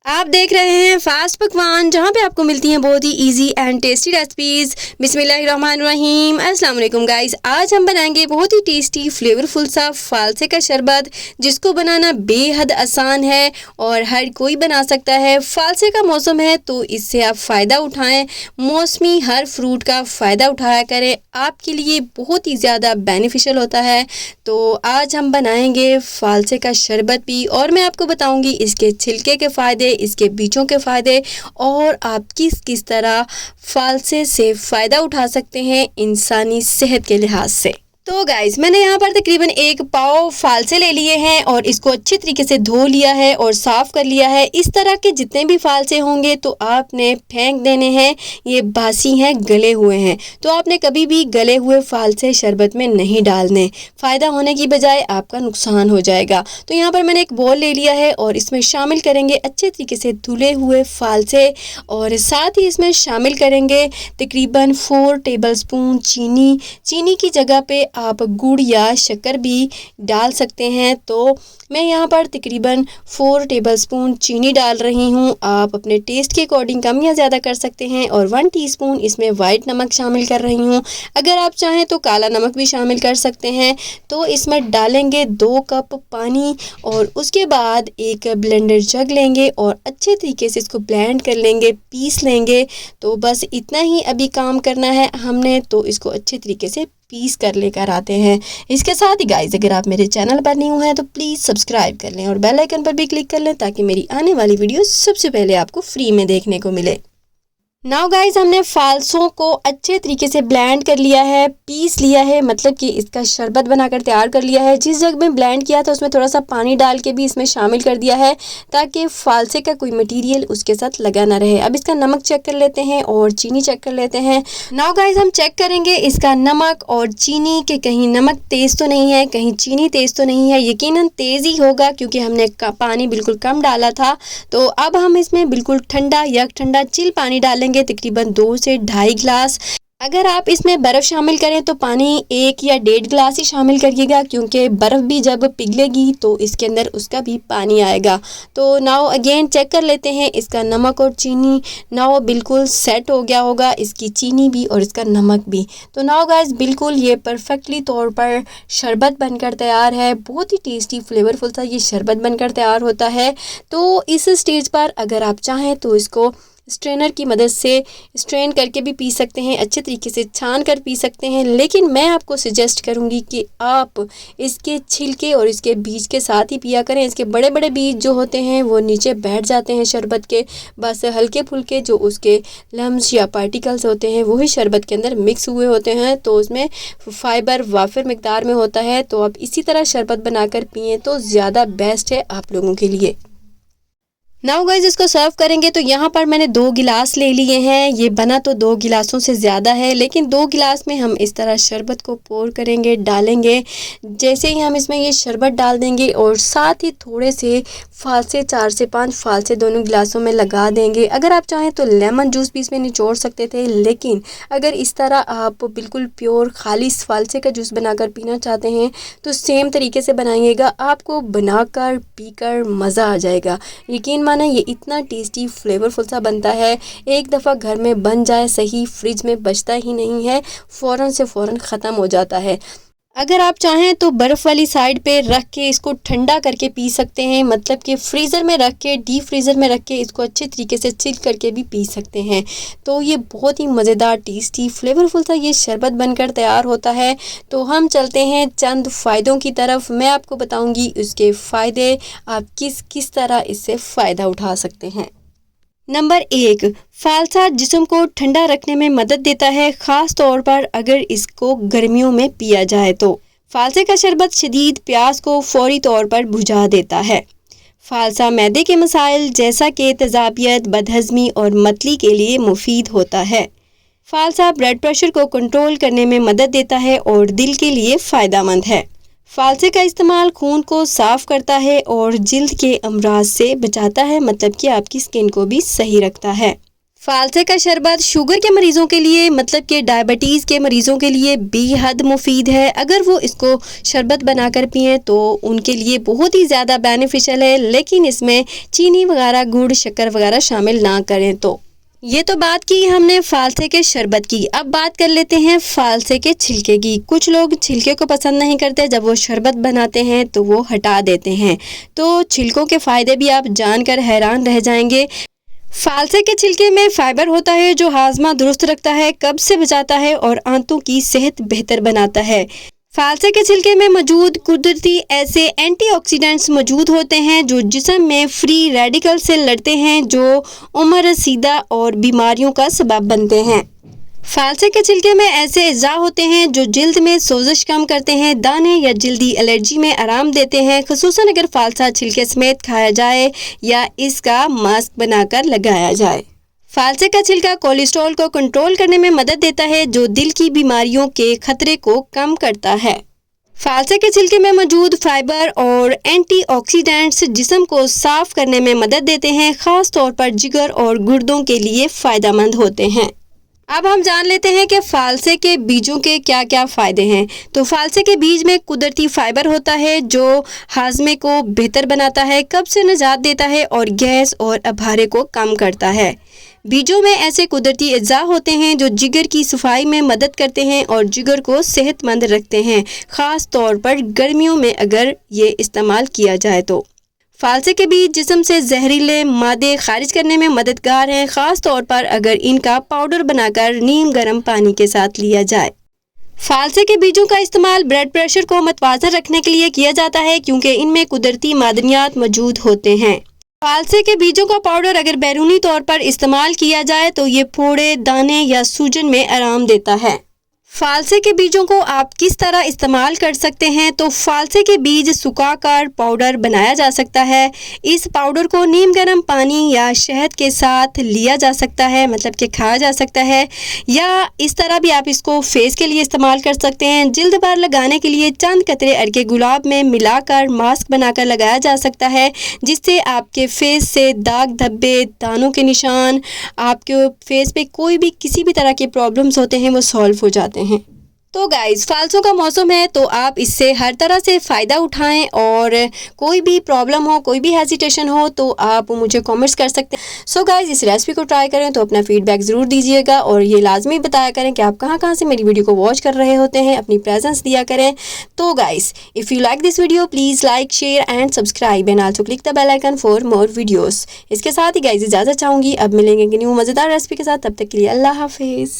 आप देख रहे हैं फास्ट पकवान, जहां पे आपको मिलती हैं बहुत ही इजी एंड टेस्टी रेसिपीज। बिस्मिल्लाहिर्रहमानिर्रहीम। अस्सलाम वालेकुम गाइस। आज हम बनाएंगे बहुत ही टेस्टी फ्लेवरफुल सा फालसे का शरबत, जिसको बनाना बेहद आसान है और हर कोई बना सकता है। फालसे का मौसम है तो इससे आप फ़ायदा उठाएं। मौसमी हर फ्रूट का फ़ायदा उठाया करें, आपके लिए बहुत ही ज़्यादा बेनिफिशियल होता है। तो आज हम बनाएंगे फालसे का शरबत भी, और मैं आपको बताऊंगी इसके छिलके के फ़ायदे, इसके बीजों के फ़ायदे, और आप किस किस तरह फालसे से फ़ायदा उठा सकते हैं इंसानी सेहत के लिहाज से। तो गाइज, मैंने यहाँ पर तकरीबन 1 पाव फालसे ले लिए हैं और इसको अच्छे तरीके से धो लिया है और साफ़ कर लिया है। इस तरह के जितने भी फालसे होंगे तो आपने फेंक देने हैं, ये बासी हैं, गले हुए हैं। तो आपने कभी भी गले हुए फालसे शरबत में नहीं डालने, फ़ायदा होने की बजाय आपका नुकसान हो जाएगा। तो यहाँ पर मैंने एक बोल ले लिया है और इसमें शामिल करेंगे अच्छे तरीके से धुले हुए फालसे, और साथ ही इसमें शामिल करेंगे तकरीबन 4 टेबलस्पून चीनी। चीनी की जगह पे आप गुड़ या शक्कर भी डाल सकते हैं। तो मैं यहाँ पर तकरीबन 4 टेबलस्पून चीनी डाल रही हूँ। आप अपने टेस्ट के अकॉर्डिंग कम या ज़्यादा कर सकते हैं। और 1 टीस्पून इसमें वाइट नमक शामिल कर रही हूँ। अगर आप चाहें तो काला नमक भी शामिल कर सकते हैं। तो इसमें डालेंगे 2 कप पानी, और उसके बाद एक ब्लेंडर जग लेंगे और अच्छे तरीके से इसको ब्लेंड कर लेंगे, पीस लेंगे। तो बस इतना ही अभी काम करना है हमने। तो इसको अच्छे तरीके से पीस कर लेकर आते हैं। इसके साथ ही गाइस, अगर आप मेरे चैनल पर न्यू हैं तो प्लीज़ सब्सक्राइब कर लें और बेल आइकन पर भी क्लिक कर लें, ताकि मेरी आने वाली वीडियो सबसे पहले आपको फ्री में देखने को मिले। नाउ गाइस, हमने फालसों को अच्छे तरीके से ब्लेंड कर लिया है, पीस लिया है, मतलब कि इसका शरबत बनाकर तैयार कर लिया है। जिस जगह में ब्लेंड किया था उसमें थोड़ा सा पानी डाल के भी इसमें शामिल कर दिया है, ताकि फालसे का कोई मटेरियल उसके साथ लगा ना रहे। अब इसका नमक चेक कर लेते हैं और चीनी चेक कर लेते हैं। नाउ गाइस, हम चेक करेंगे इसका नमक और चीनी के कहीं नमक तेज़ तो नहीं है, कहीं चीनी तेज़ तो नहीं है। यकीनन तेज़ ही होगा क्योंकि हमने पानी बिल्कुल कम डाला था। तो अब हम इसमें बिल्कुल ठंडा यक ठंडा चिल पानी डालेंगे, तकरीबन 2 से 2.5 गिलास। अगर आप इसमें बर्फ़ शामिल करें तो पानी 1 या 1.5 गिलास ही शामिल करिएगा, क्योंकि बर्फ़ भी जब पिघलेगी तो इसके अंदर उसका भी पानी आएगा। तो नाउ अगेन चेक कर लेते हैं इसका नमक और चीनी। नाउ बिल्कुल सेट हो गया होगा इसकी चीनी भी और इसका नमक भी। तो नाउ गाइस, बिल्कुल ये परफेक्टली तौर पर शरबत बनकर तैयार है। बहुत ही टेस्टी फ्लेवरफुल सा ये शरबत बनकर तैयार होता है। तो इस स्टेज पर अगर आप चाहें तो इसको स्ट्रेनर की मदद से स्ट्रेन करके भी पी सकते हैं, अच्छे तरीके से छान कर पी सकते हैं। लेकिन मैं आपको सजेस्ट करूंगी कि आप इसके छिलके और इसके बीज के साथ ही पिया करें। इसके बड़े बड़े बीज जो होते हैं वो नीचे बैठ जाते हैं शरबत के, बस हल्के फुल्के जो उसके लम्स या पार्टिकल्स होते हैं वही शरबत के अंदर मिक्स हुए होते हैं। तो उसमें फ़ाइबर वाफिर मिकदार में होता है। तो आप इसी तरह शरबत बनाकर पिएँ तो ज़्यादा बेस्ट है आप लोगों के लिए। नाउ गाइस, इसको सर्व करेंगे तो यहाँ पर मैंने 2 गिलास ले लिए हैं। ये बना तो 2 गिलासों से ज़्यादा है, लेकिन 2 गिलास में हम इस तरह शरबत को पोर करेंगे, डालेंगे। जैसे ही हम इसमें ये शरबत डाल देंगे और साथ ही थोड़े से फालसे, 4 से 5 फालसे दोनों गिलासों में लगा देंगे। अगर आप चाहें तो लेमन जूस भी इसमें निचोड़ सकते थे, लेकिन अगर इस तरह आप बिल्कुल प्योर खालिस फालसे का जूस बनाकर पीना चाहते हैं तो सेम तरीके से बनाइएगा, आपको बनाकर पीकर मज़ा आ जाएगा। यकीन माना, ये इतना टेस्टी फ्लेवरफुल सा बनता है। एक दफ़ा घर में बन जाए सही, फ्रिज में बचता ही नहीं है, फ़ौरन से फ़ौरन ख़त्म हो जाता है। अगर आप चाहें तो बर्फ़ वाली साइड पे रख के इसको ठंडा करके पी सकते हैं, मतलब कि फ्रीज़र में रख के, डीप फ्रीज़र में रख के इसको अच्छे तरीके से चिल करके भी पी सकते हैं। तो ये बहुत ही मज़ेदार, टेस्टी, फ्लेवरफुल सा ये शरबत बनकर तैयार होता है। तो हम चलते हैं चंद फ़ायदों की तरफ। मैं आपको बताऊंगी उसके फ़ायदे, आप किस किस तरह इससे फ़ायदा उठा सकते हैं। नंबर 1, फालसा जिस्म को ठंडा रखने में मदद देता है, ख़ास तौर पर अगर इसको गर्मियों में पिया जाए तो। फालसे का शरबत शदीद प्यास को फौरी तौर पर बुझा देता है। फालसा मैदे के मसाइल जैसा कि तेज़ाबियत, बदहज़मी और मतली के लिए मुफीद होता है। फालसा ब्लड प्रेशर को कंट्रोल करने में मदद देता है और दिल के लिए फ़ायदेमंद है। फालसे का इस्तेमाल खून को साफ़ करता है और जिल्द के अमराज से बचाता है, मतलब कि आपकी स्किन को भी सही रखता है। फालसे का शरबत शुगर के मरीजों के लिए मतलब कि डायबिटीज़ के मरीजों के लिए बेहद मुफीद है। अगर वो इसको शरबत बनाकर पिएं तो उनके लिए बहुत ही ज़्यादा बेनिफिशियल है, लेकिन इसमें चीनी वगैरह, गुड़, शक्कर वगैरह शामिल ना करें। तो ये तो बात की हमने फालसे के शरबत की। अब बात कर लेते हैं फालसे के छिलके की। कुछ लोग छिलके को पसंद नहीं करते, जब वो शरबत बनाते हैं तो वो हटा देते हैं। तो छिलकों के फ़ायदे भी आप जानकर हैरान रह जाएंगे। फालसे के छिलके में फाइबर होता है जो हाजमा दुरुस्त रखता है, कब्ज से बचाता है और आंतों की सेहत बेहतर बनाता है। फालसे के छिलके में मौजूद कुदरती ऐसे एंटीऑक्सीडेंट्स मौजूद होते हैं जो जिस्म में फ्री रेडिकल से लड़ते हैं, जो उम्र रसीदा और बीमारियों का सबब बनते हैं। फालसे के छिलके में ऐसे अज्जा होते हैं जो जिल्द में सोजिश कम करते हैं, दाने या जल्दी एलर्जी में आराम देते हैं, खुसूसन अगर फालसा छिलके समेत खाया जाए या इसका मास्क बनाकर लगाया जाए। फालसे का छिलका कोलेस्ट्रॉल को कंट्रोल करने में मदद देता है, जो दिल की बीमारियों के खतरे को कम करता है। फालसे के छिलके में मौजूद फाइबर और एंटीऑक्सीडेंट्स जिस्म को साफ करने में मदद देते हैं, खास तौर पर जिगर और गुर्दों के लिए फ़ायदेमंद होते हैं। अब हम जान लेते हैं कि फालसे के बीजों के क्या क्या फ़ायदे हैं। तो फालसे के बीज में कुदरती फाइबर होता है जो हाजमे को बेहतर बनाता है, कब्ज से निजात देता है और गैस और अभारे को कम करता है। बीजों में ऐसे कुदरती अज्जा होते हैं जो जिगर की सफाई में मदद करते हैं और जिगर को सेहतमंद रखते हैं, ख़ास तौर पर गर्मियों में अगर ये इस्तेमाल किया जाए तो। फालसे के बीज जिस्म से जहरीले मादे खारिज करने में मददगार हैं, ख़ास तौर पर अगर इनका पाउडर बनाकर नीम गर्म पानी के साथ लिया जाए। फालसे के बीजों का इस्तेमाल ब्लड प्रेशर को मतवाज़न रखने के लिए किया जाता है, क्योंकि इनमें कुदरती मादनियात मौजूद होते हैं। फालसे के बीजों का पाउडर अगर बैरूनी तौर पर इस्तेमाल किया जाए तो ये फोड़े, दाने या सूजन में आराम देता है। फालसे के बीजों को आप किस तरह इस्तेमाल कर सकते हैं? तो फालसे के बीज सुखाकर पाउडर बनाया जा सकता है। इस पाउडर को नीम गर्म पानी या शहद के साथ लिया जा सकता है, मतलब कि खाया जा सकता है, या इस तरह भी आप इसको फेस के लिए इस्तेमाल कर सकते हैं। जिल्द पर लगाने के लिए चंद कतरे अरके गुलाब में मिलाकर मास्क बनाकर लगाया जा सकता है, जिससे आपके फेस से दाग, धब्बे, दानों के निशान, आपके फेस पे कोई भी किसी भी तरह के प्रॉब्लम्स होते हैं वो सॉल्व हो जाते हैं। तो गाइज, फालसों का मौसम है तो आप इससे हर तरह से फ़ायदा उठाएं, और कोई भी प्रॉब्लम हो, कोई भी हेजिटेशन हो तो आप मुझे कमेंट्स कर सकते हैं। सो गाइज, इस रेसिपी को ट्राई करें तो अपना फीडबैक ज़रूर दीजिएगा, और ये लाजमी बताया करें कि आप कहाँ से मेरी वीडियो को वॉच कर रहे होते हैं, अपनी प्रेजेंस दिया करें। तो guys, if you like this video please like, share and subscribe and also click the bell icon for more videos. इसके साथ ही गाइज इजाज़त चाहूँगी, अब मिलेंगे न्यू मज़ेदार रेसिपी के साथ, तब तक के लिए अल्लाह हाफिज़।